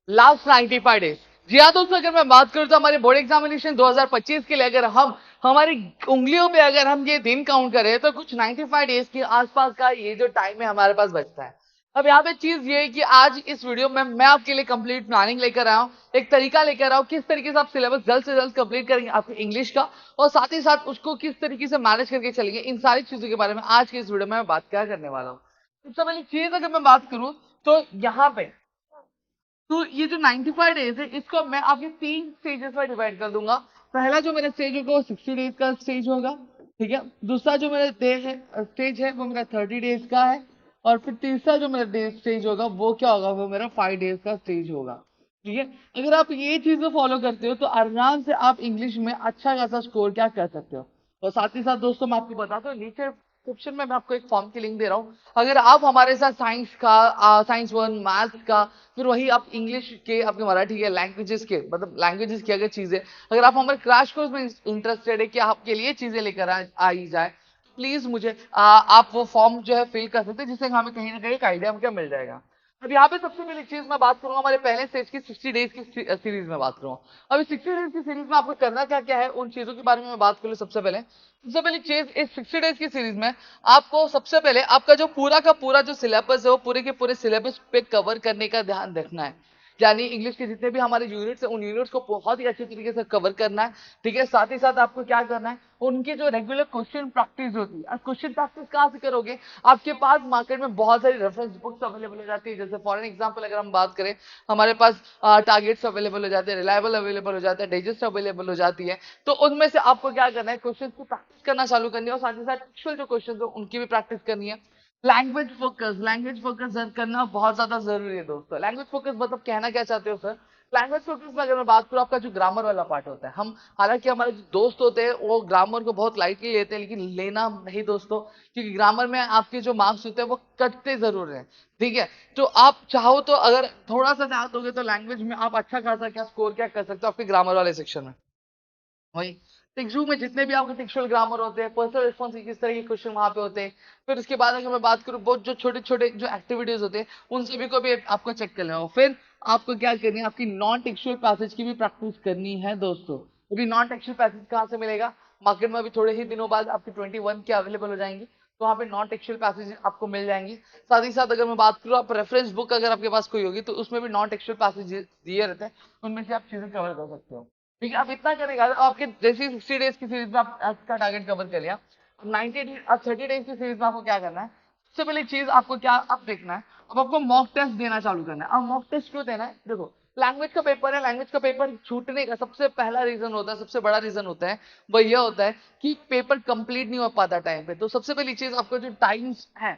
Last 95 days. जी हाँ दोस्तों, अगर मैं बात करूं तो हमारे बोर्ड एग्जामिनेशन 2025 के लिए अगर हम हमारी उंगलियों पे अगर हम ये दिन काउंट करें तो कुछ 95 डेज के आसपास का ये जो टाइम है हमारे पास बचता है। अब यहाँ पे चीज ये है कि आज इस वीडियो में मैं आपके लिए कंप्लीट प्लानिंग लेकर आया हूँ, एक तरीका लेकर आया हूँ किस तरीके से आप सिलेबस जल्द से जल्द कंप्लीट करेंगे आपके इंग्लिश का, और साथ ही साथ उसको किस तरीके से मैनेज करके चलेंगे। इन सारी चीजों के बारे में आज के इस वीडियो में मैं बात क्या करने वाला हूँ। सबसे पहली चीज अगर मैं बात करूं तो यहाँ पे तो ये जो 95 डेज है इसको मैं आपके 3 स्टेजेस में डिवाइड कर दूंगा। पहला जो मेरा स्टेज होगा वो 60 डेज का स्टेज होगा, ठीक है। दूसरा जो मेरा डे है स्टेज है वो मेरा 30 डेज का है। और फिर तीसरा जो मेरा डे स्टेज होगा वो क्या होगा, वो मेरा 5 डेज का स्टेज होगा, ठीक है। अगर आप ये चीज फॉलो करते हो तो आराम से आप इंग्लिश में अच्छा खासा स्कोर क्या कर सकते हो। और साथ ही साथ दोस्तों मैं आपको बताता हूँ, नीचे डिस्क्रिप्शन में मैं आपको एक फॉर्म की लिंक दे रहा हूँ। अगर आप हमारे साथ साइंस का साइंस वन मैथ्स का, फिर वही आप इंग्लिश के, आपके मराठी के, लैंग्वेजेस के, मतलब लैंग्वेजेस की अगर चीजें, अगर आप हमारे क्रैश कोर्स में इंटरेस्टेड है कि आपके लिए चीजें लेकर आई जाए, प्लीज मुझे आप वो फॉर्म जो है फिल कर सकते हैं, जिससे हमें कहीं ना कहीं एक आइडिया क्या मिल जाएगा। अब यहाँ पे सबसे पहली चीज मैं बात करूंगा हमारे पहले स्टेज की 60 डेज की सीरीज में बात करूंगा। अभी 60 डेज की सीरीज में आपको करना क्या क्या है उन चीजों के बारे में मैं बात करूँ। सबसे पहली चीज इस 60 डेज की सीरीज में आपको सबसे पहले आपका जो पूरा का पूरा जो सिलेबस है वो पूरे के पूरे सिलेबस पे कवर करने का ध्यान रखना है। यानी इंग्लिश के जितने भी हमारे यूनिट्स है उन यूनिट्स को बहुत ही अच्छे तरीके से कवर करना है, ठीक है। साथ ही साथ आपको क्या करना है, उनके जो रेगुलर क्वेश्चन प्रैक्टिस होती है, अब क्वेश्चन प्रैक्टिस कहाँ से करोगे, आपके पास मार्केट में बहुत सारी रेफरेंस बुक्स अवेलेबल हो जाती है। जैसे फॉर एग्जाम्पल अगर हम बात करें, हमारे पास टारगेट्स अवेलेबल हो जाते हैं, रिलायबल अवेलेबल हो जाता है, डाइजेस्ट अवेलेबल हो जाती है। तो उनमें से आपको क्या करना है, क्वेश्चन की प्रैक्टिस करना चालू करनी है, और साथ ही साथ टेक्सुअल जो क्वेश्चन हो उनकी भी प्रैक्टिस करनी है। लैंग्वेज फोकस करना बहुत ज्यादा जरूरी है दोस्तों। लैंग्वेज फोकस मतलब कहना क्या चाहते हो सर, लैंग्वेज फोकस में अगर मैं बात करूँ, आपका जो ग्रामर वाला पार्ट होता है, हम हालांकि हमारे जो दोस्त होते हैं वो ग्रामर को बहुत लाइटली लेते हैं, लेकिन लेना नहीं दोस्तों, क्योंकि ग्रामर में आपके जो मार्क्स होते हैं वो कटते जरूर हैं, ठीक है। तो आप चाहो तो अगर थोड़ा सा ध्यान दोगे तो लैंग्वेज में आप अच्छा खासा क्या स्कोर क्या कर सकते हो आपके ग्रामर वाले सेक्शन में। वही टेक्सटुक में जितने भी आपके टेक्सुअल ग्रामर होते हैं, पर्सनल रिस्पॉन्स के किस तरह के क्वेश्चन वहां पे होते हैं। फिर उसके बाद अगर मैं बात करूँ, बहुत जो छोटे छोटे जो एक्टिविटीज होते हैं उन सभी को भी आपको चेक कर लेना। फिर आपको क्या करनी है, आपकी नॉन टेक्सुअल पैसेज की भी प्रैक्टिस करनी है दोस्तों। अभी नॉन टेक्सुअल पैसेज कहाँ से मिलेगा, मार्केट में अभी थोड़े ही दिनों बाद आपकी 21 के अवेलेबल हो जाएंगी, तो वहाँ पे नॉन टेक्सुअल पैसेज आपको मिल जाएंगे। साथ ही साथ अगर मैं बात करूँ, आप रेफरेंस बुक अगर आपके पास कोई होगी तो उसमें भी नॉन टेक्सुअल पैसेज दिए रहते हैं, उनमें से आप चीजें कवर कर सकते हो, ठीक है। अब इतना करेगा तो आपके जैसे 60 डेज की सीरीज में आपका टारगेट कवर कर लिया। 90 डेज, अब 30 डेज की सीरीज में आपको क्या करना है, सबसे पहली चीज आपको क्या अब देखना है, अब आपको मॉक टेस्ट देना चालू करना है। अब मॉक टेस्ट क्यों देना है, देखो लैंग्वेज का पेपर है, लैंग्वेज का पेपर छूटने का सबसे पहला रीजन होता है, सबसे बड़ा रीजन होता है वो यह होता है कि पेपर कंप्लीट नहीं हो पाता टाइम पे। तो सबसे पहली चीज आपको जो टाइम्स है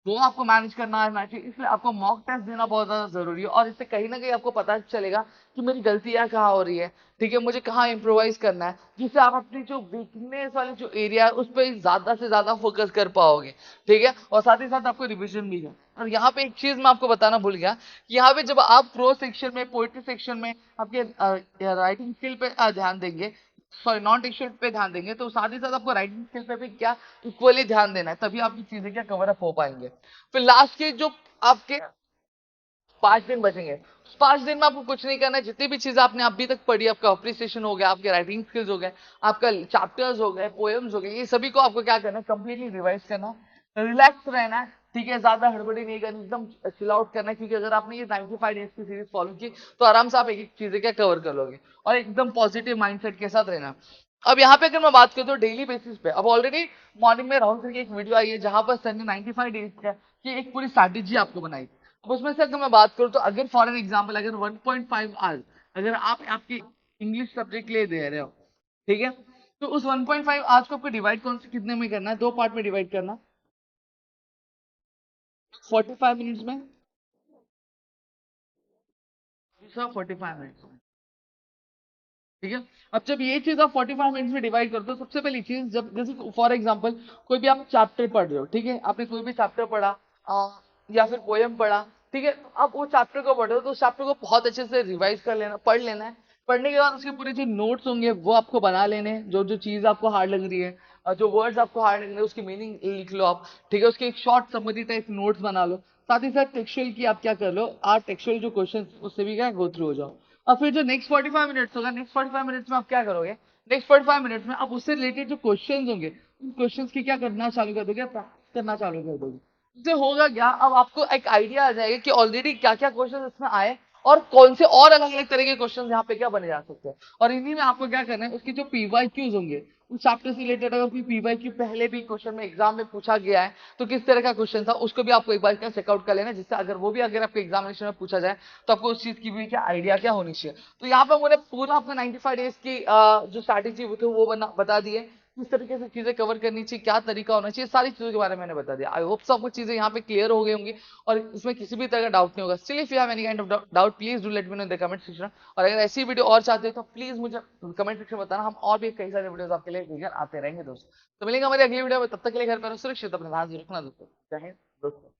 वो आपको मैनेज करना है चाहिए, इसलिए आपको मॉक टेस्ट देना बहुत ज्यादा जरूरी है। और इससे कहीं ना कहीं आपको पता चलेगा कि मेरी गलतियां कहाँ हो रही है, ठीक है, मुझे कहाँ इंप्रोवाइज करना है, जिससे आप अपनी जो वीकनेस वाली जो एरिया है उस पर ज्यादा से ज्यादा फोकस कर पाओगे, ठीक है। और साथ ही साथ आपको रिविजन भी है। और यहाँ पे एक चीज मैं आपको बताना भूल गया कि यहाँ पे जब आप प्रो सेक्शन में, पोएट्री सेक्शन में आपके राइटिंग स्किल पे ध्यान देंगे, सॉरी नॉन टेक्सुअल पे ध्यान देंगे, तो साथ ही साथ आपको राइटिंग स्किल पे भी क्या इक्वली ध्यान देना है, तभी आपकी चीजें क्या कवर अप हो पाएंगे। फिर लास्ट के जो आपके 5 दिन बचेंगे, उस 5 दिन में आपको कुछ नहीं करना है, जितनी भी चीजें आपने अभी तक पढ़ी, आपका अप्रिसिएशन हो गया, आपके राइटिंग स्किल्स हो गए, आपका चैप्टर्स हो गए, पोएम्स हो गए, ये सभी को आपको क्या करना है, कंप्लीटली रिवाइज करना, रिलैक्स रहना है, ठीक है। ज्यादा हड़बड़ी नहीं करनी, एकदम चिल आउट करना है, क्योंकि अगर आपने ये 95 डेज की सीरीज फॉलो की तो आराम से आप एक एक चीजें क्या कवर कर लोगे, और एकदम पॉजिटिव माइंडसेट के साथ रहना। अब यहाँ पे अगर मैं बात करूँ तो डेली बेसिस पे, अब ऑलरेडी मॉर्निंग में राहुल सर की एक वीडियो आई है जहां पर सर ने 95 डेज की एक पूरी स्ट्रैटेजी आपको बनाई। अब उसमें से अगर मैं बात करूँ तो अगर फॉर एन एग्जाम्पल अगर 1.5 आवर्स अगर आप आपकी इंग्लिश सब्जेक्ट ले दे रहे हो, ठीक है, तो उस 1.5 आवर्स को आपको डिवाइड कौन से कितने में करना है, दो पार्ट में डिवाइड करना, 45 मिनट्स में, दूसरा 45 मिनट्स में, ठीक है। अब जब ये चीज आप 45 मिनट्स में डिवाइड करते हो, सबसे पहली चीज, जब जैसे फॉर एग्जांपल कोई भी आप चैप्टर पढ़ रहे हो, ठीक है, आपने कोई भी चैप्टर पढ़ा या फिर पोयम पढ़ा, ठीक है, तो आप वो चैप्टर को पढ़ रहे हो तो उस चैप्टर को बहुत अच्छे से रिवाइज कर लेना, पढ़ लेना है। पढ़ने के बाद उसके पूरे जो नोट्स होंगे वो आपको बना लेने हैं, जो जो चीज आपको हार्ड लग रही है जो वर्ड्स आपको हार्ड लग रहे हैं उसकी मीनिंग लिख लो आप, ठीक है, उसके एक शॉर्ट समरी टाइप नोट्स बना लो। साथ ही साथ टेक्सचुअल की आप क्या कर लो, आप टेक्सचुअल जो क्वेश्चन उससे भी क्या गो थ्रू हो जाओ। और फिर जो नेक्स्ट 45 मिनट्स होगा, नेक्स्ट 45 मिनट्स में आप क्या करोगे, नेक्स्ट 45 मिनट्स में आप उससे रिलेटेड जो क्वेश्चन होंगे उन क्वेश्चन की क्या करना चालू कर दोगे, प्रैक्टिस करना चालू कर दोगे। इससे होगा क्या, अब आपको एक आइडिया आ जाएगा कि ऑलरेडी क्या क्या क्वेश्चन इसमें आए और कौन से और अलग अलग तरह के क्वेश्चन यहाँ पे क्या बने जा सकते हैं। और इन्हीं में आपको क्या करना है, उसके जो पीवाईक्यूज होंगे उस चैप्टर से रिलेटेड अगर कोई पीवाईक्यू पहले भी क्वेश्चन में एग्जाम में पूछा गया है तो किस तरह का क्वेश्चन था उसको भी आपको एक बार क्या चेकआउट कर लेना, जिससे अगर वो भी अगर आपको एग्जामिनेशन में पूछा जाए तो आपको उस चीज की भी क्या आइडिया क्या होनी चाहिए। तो यहाँ पे मैंने पूरा अपना 95 डेज की जो स्ट्रैटेजी वो बता दी है, किस तरीके से चीजें कवर करनी चाहिए, क्या तरीका होना चाहिए, सारी चीजों के बारे में मैंने बता दिया। आई होप सबको चीजें यहाँ पे क्लियर हो गई होंगी और इसमें किसी भी तरह का डाउट नहीं होगा। Still if you have any kind of doubt please do let me know in the comment section. और अगर ऐसी वीडियो और चाहते हो तो प्लीज मुझे कमेंट सेक्शन में बताना, हम और भी कई सारे वीडियोस आपके लिए लेकर आते रहेंगे दोस्तों। तो मिलेंगे हमारी अगली वीडियो में, तब तक के लिए घर पर सुरक्षित अपना ध्यान जरूर रखना दोस्तों। जय हिंद दोस्तों।